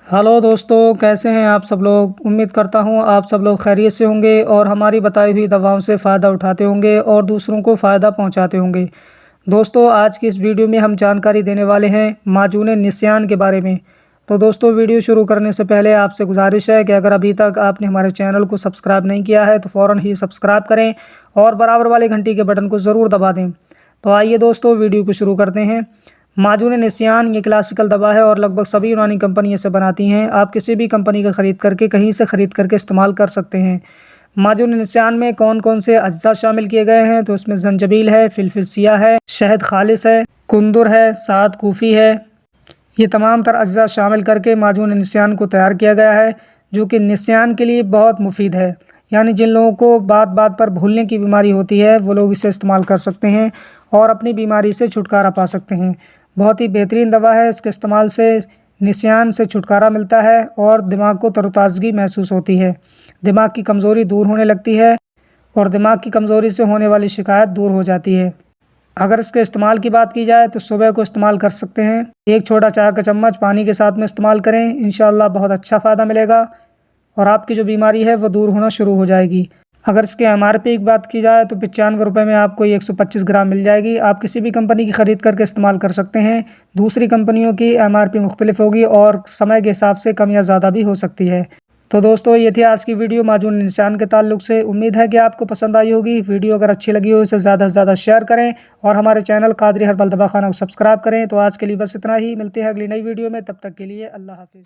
Hello दोस्तों, कैसे हैं आप सब लोग। उम्मीद करता हूं आप सब लोग खैरियत से होंगे और हमारी बताई हुई दवाओं से फ़ायदा उठाते होंगे और दूसरों को फ़ायदा पहुंचाते होंगे। दोस्तों, आज की इस वीडियो में हम जानकारी देने वाले हैं माजून निस्यान के बारे में। तो दोस्तों, वीडियो शुरू करने से पहले आपसे गुजारिश है कि अगर अभी तक आपने हमारे चैनल को सब्सक्राइब नहीं किया है तो फ़ौरन ही सब्सक्राइब करें और बराबर वाले घंटी के बटन को ज़रूर दबा दें। तो आइए दोस्तों, वीडियो को शुरू करते हैं। माजून निस्यान ये क्लासिकल दवा है और लगभग सभी यूनानी कंपनी इसे बनाती हैं। आप किसी भी कंपनी का ख़रीद करके कहीं से ख़रीद करके इस्तेमाल कर सकते हैं। माजून निस्यान में कौन कौन से अज्जा शामिल किए गए हैं, तो इसमें जंजबील है, फिलफिसिया है, शहद खालिस है, कुंदुर है, साद कूफ़ी है। ये तमाम तर अज्जा शामिल करके माजून निस्यान को तैयार किया गया है, जो कि निस्यान के लिए बहुत मुफीद है। यानी जिन लोगों को बात बात पर भूलने की बीमारी होती है वो लोग इसे इस्तेमाल कर सकते हैं और अपनी बीमारी से छुटकारा पा सकते हैं। बहुत ही बेहतरीन दवा है। इसके इस्तेमाल से निस्यान से छुटकारा मिलता है और दिमाग को तरोताज़गी महसूस होती है। दिमाग की कमज़ोरी दूर होने लगती है और दिमाग की कमज़ोरी से होने वाली शिकायत दूर हो जाती है। अगर इसके इस्तेमाल की बात की जाए तो सुबह को इस्तेमाल कर सकते हैं। एक छोटा चाय का चम्मच पानी के साथ में इस्तेमाल करें, इंशाअल्लाह बहुत अच्छा फ़ायदा मिलेगा और आपकी जो बीमारी है वो दूर होना शुरू हो जाएगी। अगर इसके MRP की बात की जाए तो 95 रुपये में आपको ये 125 ग्राम मिल जाएगी। आप किसी भी कंपनी की ख़रीद करके इस्तेमाल कर सकते हैं। दूसरी कंपनियों की MRP मुख्तलिफ होगी और समय के हिसाब से कम या ज़्यादा भी हो सकती है। तो दोस्तों, ये थी आज की वीडियो माजून निस्यान के ताल्लुक से। उम्मीद है कि आपको पसंद आई होगी। वीडियो अगर अच्छी लगी हो इसे ज़्यादा से ज़्यादा शेयर करें और हमारे चैनल कादरी हर्बल दवाखाना को सब्सक्राइब करें। तो आज के लिए बस इतना ही। मिलते हैं अगली नई वीडियो में, तब तक के लिए अल्लाह हाफिज़।